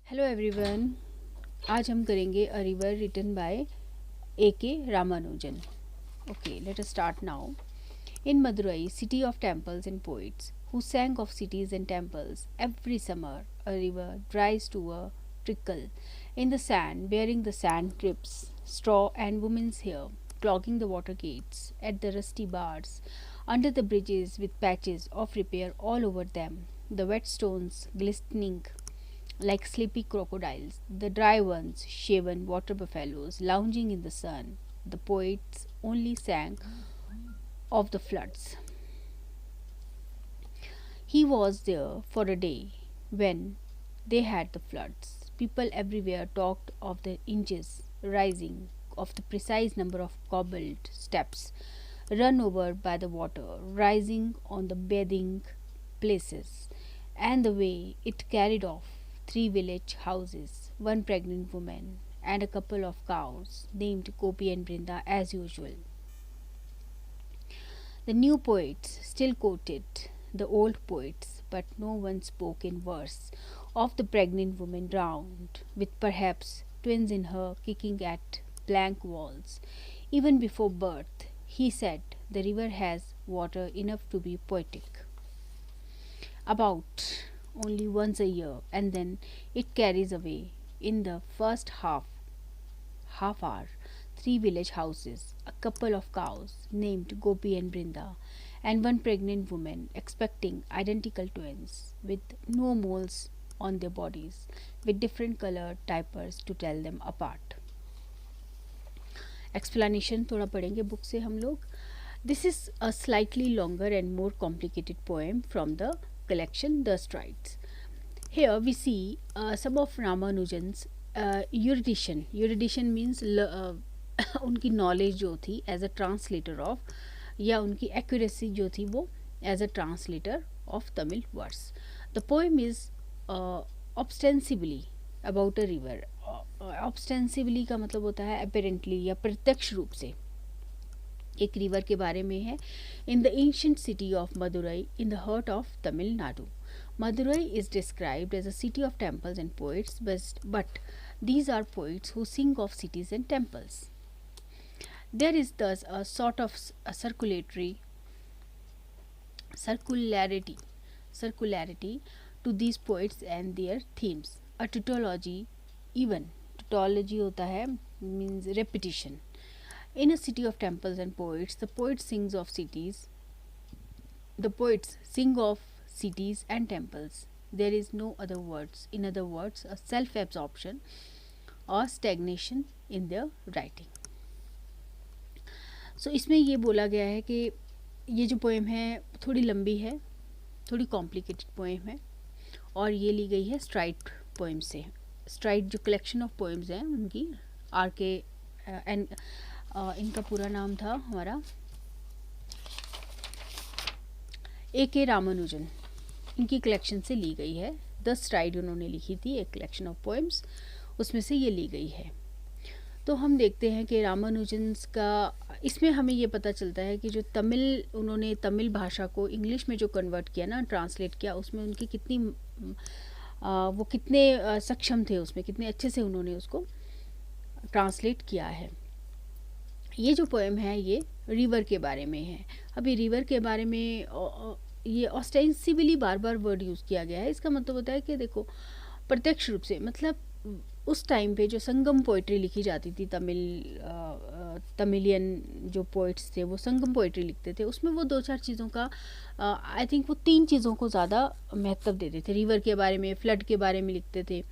Hello everyone. आज हम करेंगे अ रिवर रिटन बाय ए के Ramanujan. Okay, let us start now. In Madurai, city of temples and poets, who sang of cities and temples, every summer a river dries to a trickle in the sand, bearing the sand drips, straw and women's hair, clogging the water gates at the rusty bars, under the bridges with patches of repair all over them, the wet stones glistening like sleepy crocodiles, the dry ones shaven water buffaloes lounging in the sun. The poets only sang of the floods. He was there for a day when they had the floods. People everywhere talked of the inches rising, of the precise number of cobbled steps run over by the water, rising on the bathing places, and the way it carried off three village houses, one pregnant woman, and a couple of cows named Gopi and Brinda as usual. The new poets still quoted the old poets, but no one spoke in verse of the pregnant woman drowned, with perhaps twins in her kicking at blank walls. Even before birth, he said the river has water enough to be poetic. About only once a year, and then it carries away in the first half hour, three village houses, a couple of cows named Gopi and Brinda, and one pregnant woman expecting identical twins with no moles on their bodies, with different colored diapers to tell them apart. Explanation थोड़ा पढ़ेंगे book से हम लोग. This is a slightly longer and more complicated poem from the collection The Strides. Here we see some of Ramanujan's erudition. Erudition means उनकी knowledge जो थी as a translator of, या उनकी एक्यूरेसी जो थी वो as a translator of Tamil words. The poem is ostensibly about a river. Ostensibly का मतलब होता है अपेरेंटली या प्रत्यक्ष रूप से एक रिवर के बारे में है. In the ancient city of Madurai in the heart of Tamil Nadu. Madurai is described as a city of temples and poets, but these are poets who sing of cities and temples. There is thus a sort of a circularity to these poets and their themes. A tautology, even tautology होता है means repetition. In a city of temples and poets, the poets sing of cities and temples. There is no other words. In other words, a self-absorption or stagnation in their writing. So इसमें ये बोला गया है कि ये जो poem है थोड़ी लंबी है, थोड़ी कॉम्प्लिकेटेड पोएम है, और ये ली गई है स्ट्राइड पोएम से. स्ट्राइड जो कलेक्शन ऑफ पोएम्स हैं उनकी आर के एंड इनका पूरा नाम था हमारा ए के रामानुजन. इनकी कलेक्शन से ली गई है. 10 स्ट्राइड उन्होंने लिखी थी, एक कलेक्शन ऑफ पोएम्स, उसमें से ये ली गई है. तो हम देखते हैं कि रामानुजन्स का इसमें हमें ये पता चलता है कि जो उन्होंने तमिल भाषा को इंग्लिश में जो कन्वर्ट किया ना, ट्रांसलेट किया, उसमें उनकी कितनी वो कितने सक्षम थे, उसमें कितने अच्छे से उन्होंने उसको ट्रांसलेट किया है. ये जो पोएम है ये रिवर के बारे में है. अभी रिवर के बारे में ये ऑस्टेंसिबली बार बार वर्ड यूज़ किया गया है. इसका मतलब होता है कि देखो प्रत्यक्ष रूप से, मतलब उस टाइम पे जो संगम पोइट्री लिखी जाती थी, तमिलियन जो पोइट्स थे वो संगम पोइट्री लिखते थे. उसमें वो 2-4 चीज़ों का आई थिंक वो 3 चीज़ों को ज़्यादा महत्व देते थे. रिवर के बारे में, फ्लड के बारे में लिखते थे,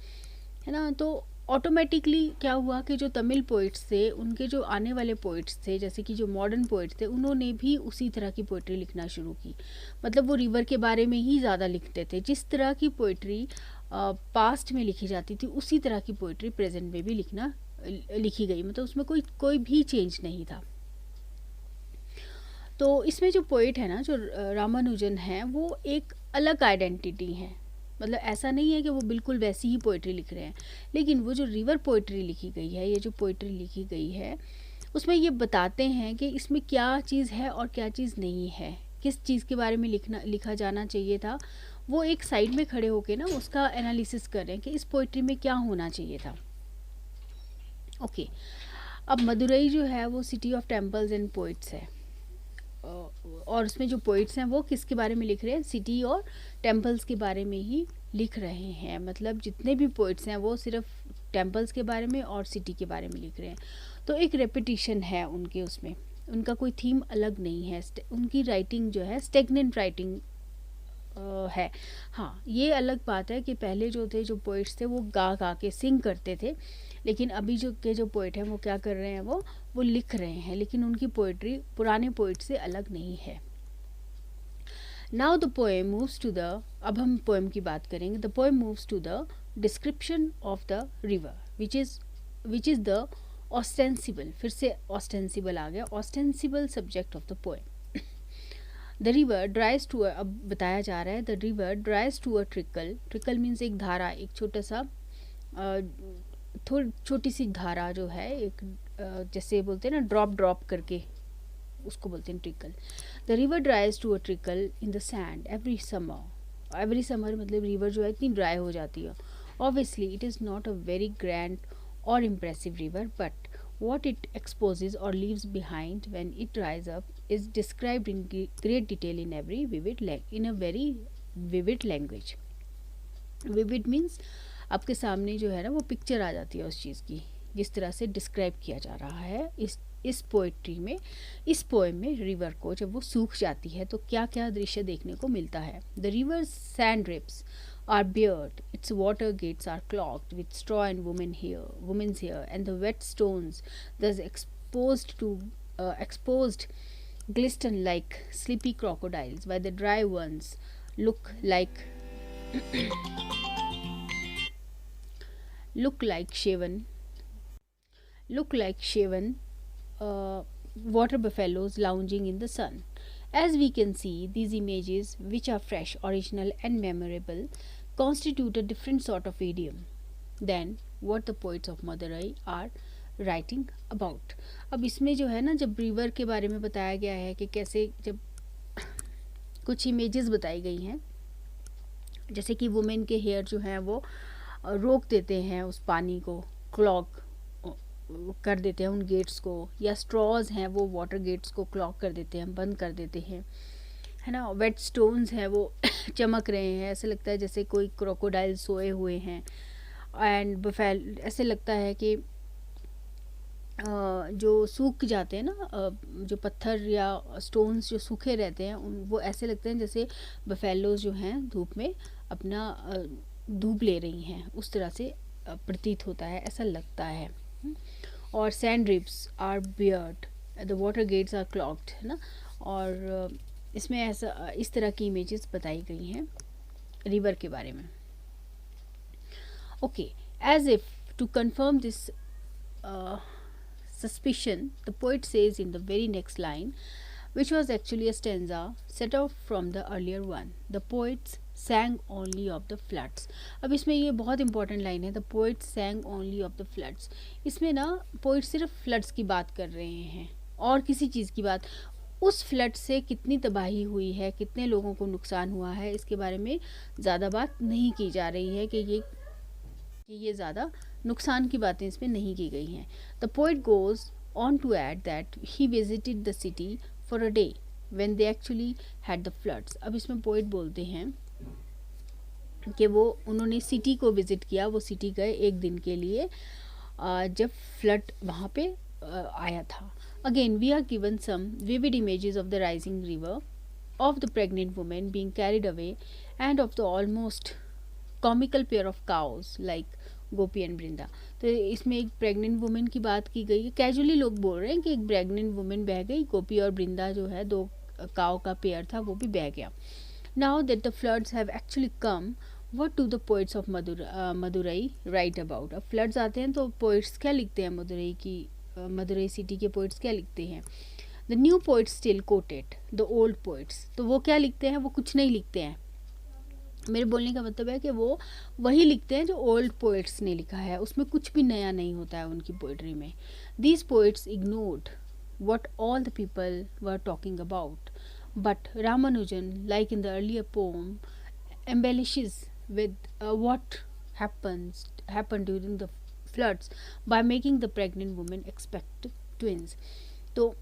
है ना. तो ऑटोमेटिकली क्या हुआ कि जो तमिल पोइट्स थे, उनके जो आने वाले पोइट्स थे, जैसे कि जो मॉडर्न पोइट्स थे, उन्होंने भी उसी तरह की पोइट्री लिखना शुरू की. मतलब वो रिवर के बारे में ही ज़्यादा लिखते थे. जिस तरह की पोइट्री पास्ट में लिखी जाती थी उसी तरह की पोइट्री प्रेजेंट में भी लिखी गई. मतलब उसमें कोई भी चेंज नहीं था. तो इसमें जो पोइट है ना, जो रामानुजन है, वो एक अलग आइडेंटिटी है. मतलब ऐसा नहीं है कि वो बिल्कुल वैसी ही पोइट्री लिख रहे हैं, लेकिन वो जो रिवर पोइट्री लिखी गई है, ये जो पोइट्री लिखी गई है, उसमें ये बताते हैं कि इसमें क्या चीज़ है और क्या चीज़ नहीं है, किस चीज़ के बारे में लिखा जाना चाहिए था वो एक साइड में खड़े होके ना उसका एनालिसिस कर रहे हैं कि इस पोइट्री में क्या होना चाहिए था। ओके, अब मदुरई जो है वो city of temples and poets है, और उसमें जो पोइट्स हैं वो किसके बारे में लिख रहे हैं, सिटी और टेम्पल्स के बारे में ही लिख रहे हैं। मतलब जितने भी पोइट्स हैं वो सिर्फ टेम्पल्स के बारे में और सिटी के बारे में लिख रहे हैं। तो एक रेपिटिशन है उनके उसमें, उनका कोई थीम अलग नहीं है। उनकी राइटिंग जो है स्टेगनेंट राइटिंग है। हाँ, ये अलग बात है कि पहले जो थे जो पोइट्स थे वो गा गा के सिंग करते थे, लेकिन अभी जो पोइट हैं वो क्या कर रहे हैं, वो लिख रहे हैं, लेकिन उनकी पोइट्री पुराने पोइट से अलग नहीं है। Now the poem moves to the, अब हम पोएम की बात करेंगे। The poem moves to the description of the river which is the ostensible, फिर से ऑस्टेंसिबल आ गया, ostensible subject of the poem. The river dries to, अब बताया जा रहा है the river dries to a trickle, trickle means एक धारा, एक छोटा सा थोड़ी छोटी सी धारा जो है, एक जैसे बोलते हैं ना ड्रॉप ड्रॉप करके, उसको बोलते हैं trickle. The river dries to a trickle in the sand every summer, every summer मतलब रिवर जो है इतनी ड्राई हो जाती है। Obviously it is not a very grand और impressive river, but what it exposes or leaves behind when it dries up is described in great detail in a very vivid language. Vivid means आपके सामने जो है ना वो picture आ जाती है उस चीज़ की, जिस तरह से डिस्क्राइब किया जा रहा है इस पोइट्री में, इस पोएम में रिवर को जब वो सूख जाती है तो क्या क्या दृश्य देखने को मिलता है। The river sand drips are bared, its water gates are clogged with straw and women's hair, and the wet stones thus exposed glisten like sleepy crocodiles, while the dry ones look like shaven water buffaloes lounging in the sun. As we can see, these images, which are fresh, original, and memorable, constitute a different sort of idiom than what the poets of Madurai are writing about. अब इसमें जो है ना, जब river के बारे में बताया गया है कि कैसे जब कुछ इमेजेस बताई गई हैं, जैसे कि वुमेन के हेयर जो हैं वो रोक देते हैं उस पानी को, क्लॉग कर देते हैं उन गेट्स को, या स्ट्रॉज हैं वो वाटर गेट्स को क्लॉग कर देते हैं, बंद कर देते हैं, है ना। वेट स्टोन्स हैं वो चमक रहे हैं, ऐसे लगता है जैसे कोई क्रोकोडाइल सोए हुए हैं। एंड ऐसे लगता है कि जो सूख जाते हैं ना, जो पत्थर या स्टोन्स जो सूखे रहते हैं वो ऐसे लगते हैं जैसे बफेलोज जो हैं धूप में अपना धूप ले रही हैं, उस तरह से प्रतीत होता है, ऐसा लगता है। और sand drips are bared, the water gates are clogged, है ना। और इसमें ऐसा इस तरह की इमेजेस बताई गई हैं रिवर के बारे में। Okay, as if to confirm this suspicion, the poet says in the very next line, which was actually a stanza set off from the earlier one, the poets sang only of the floods. अब इसमें ये बहुत important line है, the poets sang only of the floods. इसमें ना poet सिर्फ floods की बात कर रहे हैं और किसी चीज़ की बात, उस फ्लड से कितनी तबाही हुई है, कितने लोगों को नुकसान हुआ है, इसके बारे में ज़्यादा बात नहीं की जा रही है कि ये ज़्यादा नुकसान की बातें इसमें नहीं की गई हैं। The poet goes on to add that he visited the city for a day when they actually had the floods. अब इसमें पोइट बोलते हैं कि उन्होंने सिटी को विज़िट किया, वो सिटी गए एक दिन के लिए जब फ्लड वहाँ पे आया था। Again we are given some vivid images of the rising river, of the pregnant women being carried away, and of the almost comical pair of cows like Gopi and Vrinda. तो इसमें एक प्रेग्नेंट वुमेन की बात की गई है, कैजुअली लोग बोल रहे हैं कि एक प्रेग्नेंट वुमेन बह गई, गोपी और वृंदा जो है दो काव का पेयर था वो भी बह गया। Now that the floods have actually come, what do the poets of Madurai right about. अब फ्लड्स आते हैं तो पोइट्स क्या लिखते हैं, मदुरई सिटी के पोइट्स क्या लिखते हैं। The new poets still coated the old poets, तो वो क्या लिखते हैं, वो कुछ नहीं लिखते हैं। मेरे बोलने का मतलब है कि वो वही लिखते हैं जो ओल्ड पोइट्स ने लिखा है, उसमें कुछ भी नया नहीं होता है उनकी पोइट्री में। These poets ignored what all the people were talking about, but Ramanujan, like in the earlier poem, embellishes with what happened during the floods by making the pregnant woman expect twins. तो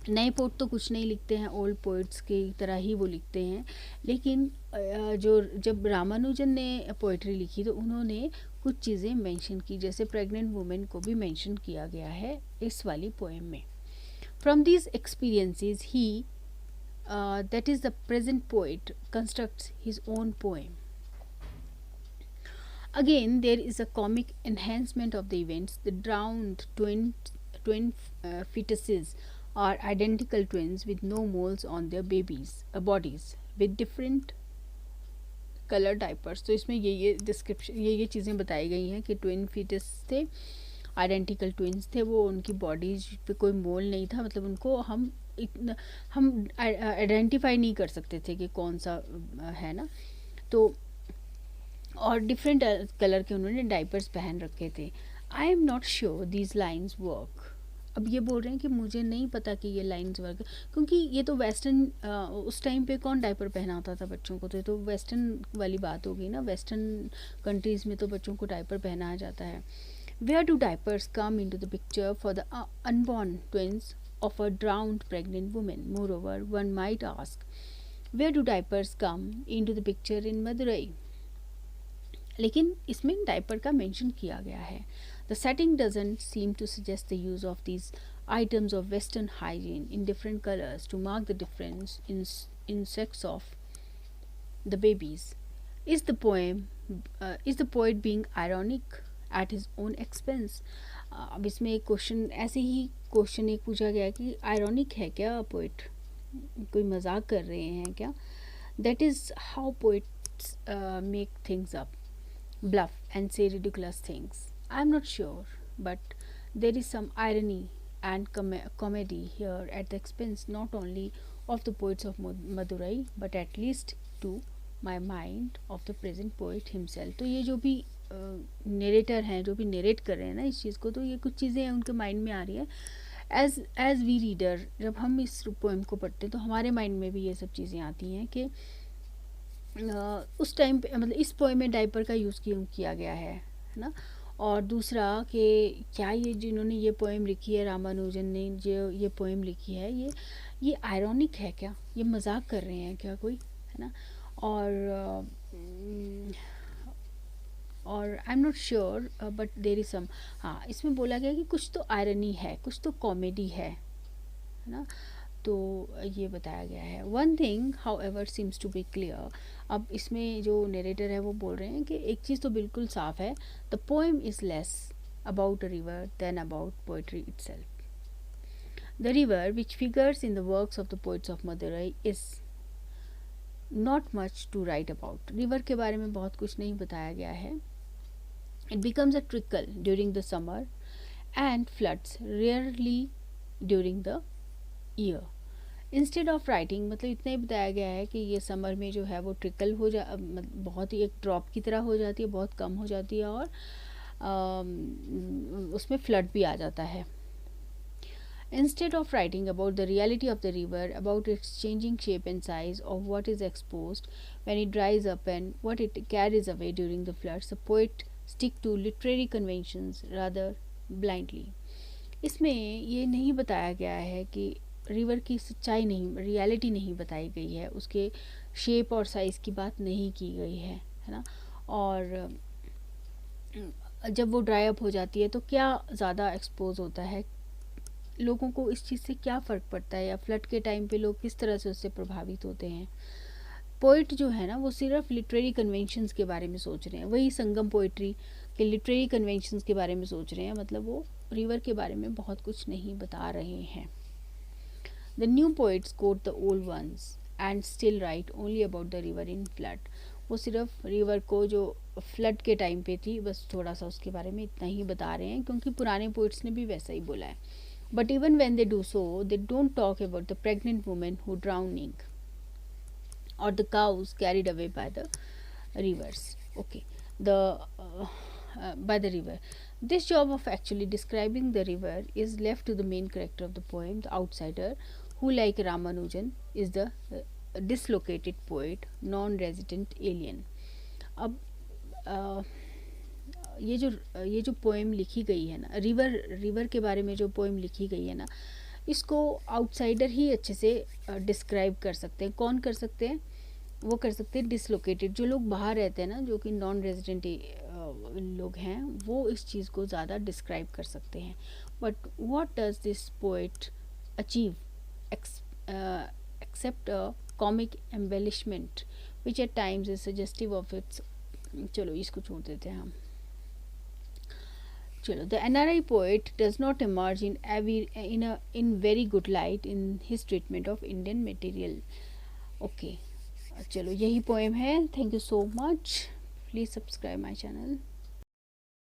नए poet तो कुछ नहीं लिखते हैं, old poets की तरह ही वो लिखते हैं, लेकिन जो जब रामानुजन ने पोइट्री लिखी तो उन्होंने कुछ चीज़ें मेंशन की, जैसे प्रेग्नेंट वुमेन को भी मेंशन किया गया है इस वाली पोएम में. From these experiences he that is the present poet constructs his own poem. Again, there is a comic enhancement of the events. The drowned twin fetuses are identical twins with no moles on their bodies with different color diapers. तो इसमें ये description ये चीज़ें बताई गई हैं कि twin foetus थे, आइडेंटिकल ट्विंस थे, वो उनकी बॉडीज पे कोई मोल नहीं था, मतलब उनको हम आइडेंटिफाई नहीं कर सकते थे कि कौन सा है ना. तो और डिफरेंट कलर के उन्होंने डाइपर्स पहन रखे थे. आई am not sure these lines work. अब ये बोल रहे हैं कि मुझे नहीं पता कि ये लाइन्स वर्क, क्योंकि ये तो वेस्टर्न उस टाइम पे कौन डाइपर पहनाता था बच्चों को, तो ये तो वेस्टर्न वाली बात हो गई ना. वेस्टर्न कंट्रीज़ में तो बच्चों को डाइपर पहनाया जाता है. Where do diapers come into the picture for the unborn twins of a drowned pregnant woman? Moreover, one might ask, where do diapers come into the picture in Madurai? लेकिन इसमें diaper का mention किया गया है. The setting doesn't seem to suggest the use of these items of Western hygiene in different colors to mark the difference in sex of the babies. Is the poet being ironic at his own expense? अब इसमें एक question ऐसे ही question एक पूछा गया कि ironic है क्या पोइट, कोई मजाक कर रहे हैं क्या. That is how poets make things up, bluff and say ridiculous things. I am not sure but there is some irony and comedy here at the expense not only of the poets of Madurai but at least to my mind of the present poet himself. तो ये जो भी narrator हैं, जो भी narrate कर रहे हैं ना इस चीज़ को, तो ये कुछ चीज़ें उनके माइंड में आ रही है. एज वी रीडर जब हम इस पोएम को पढ़ते हैं तो हमारे माइंड में भी ये सब चीज़ें आती हैं कि उस टाइम पे मतलब इस पोएम में डाइपर का यूज़ किया गया है ना. और दूसरा कि क्या ये जिन्होंने ये पोएम लिखी है, रामानुजन ने जो ये पोएम लिखी है, ये आयरॉनिक है क्या, ये मजाक कर रहे हैं क्या कोई, है ना. और I am not sure but there is some, हाँ इसमें बोला गया कि कुछ तो आयरनी है, कुछ तो कॉमेडी है ना. तो ये बताया गया है. One thing however seems to be clear. अब इसमें जो नरेटर है वो बोल रहे हैं कि एक चीज़ तो बिल्कुल साफ है, the poem is less about a river than about poetry itself. The river which figures in the works of the poets of Madurai is not much to write about. River के बारे में बहुत कुछ नहीं बताया गया है. It becomes a trickle during the summer and floods rarely during the year. Instead of writing, मतलब इतना ही बताया गया है कि ये समर में जो है वो ट्रिकल हो बहुत ही एक ड्रॉप की तरह हो जाती है, बहुत कम हो जाती है और उसमें फ्लड भी आ जाता है. Instead of writing about the reality of the river, about its changing shape and size, of what is exposed when it dries up and what it carries away during the floods, the poet stick to literary conventions rather blindly. इसमें ये नहीं बताया गया है कि river की सच्चाई नहीं, रियलिटी नहीं बताई गई है, उसके शेप और साइज़ की बात नहीं की गई है ना. और जब वो ड्राई अप हो जाती है तो क्या ज़्यादा एक्सपोज होता है, लोगों को इस चीज़ से क्या फ़र्क पड़ता है, या फ्लड के टाइम पे लोग किस तरह से उससे प्रभावित होते हैं. पोइट जो है ना वो सिर्फ लिटरेरी कन्वेंशंस के बारे में सोच रहे हैं, वही संगम पोइट्री के लिटरेरी कन्वेंशंस के बारे में सोच रहे हैं, मतलब वो रिवर के बारे में बहुत कुछ नहीं बता रहे हैं. The new poets quote the old ones and still write only about the river in flood. वो सिर्फ रिवर को जो फ्लड के टाइम पे थी बस थोड़ा सा उसके बारे में इतना ही बता रहे हैं, क्योंकि पुराने पोइट्स ने भी वैसा ही बोला है. But even when they do so, they don't talk about the pregnant woman who drowning or the cows carried away by the rivers. Okay, by the river. This job of actually describing the river is left to the main character of the poem, the outsider, who, like Ramanujan, is the dislocated poet, non-resident alien. अब ये जो poem लिखी गई है ना, river के बारे में जो पोएम लिखी गई है ना, इसको आउटसाइडर ही अच्छे से डिस्क्राइब कर सकते हैं. कौन कर सकते हैं? वो कर सकते हैं डिसलोकेटेड, जो लोग बाहर रहते हैं ना, जो कि नॉन रेजिडेंट लोग हैं, वो इस चीज़ को ज़्यादा डिस्क्राइब कर सकते हैं. But what does this poet achieve except a comic embellishment which at times is suggestive of its. चलो इसको छोड़ देते हैं हम. चलो, the NRI poet does not emerge in very good light in his treatment of Indian material. Okay, चलो यही poem है. Thank you so much. Please subscribe my channel.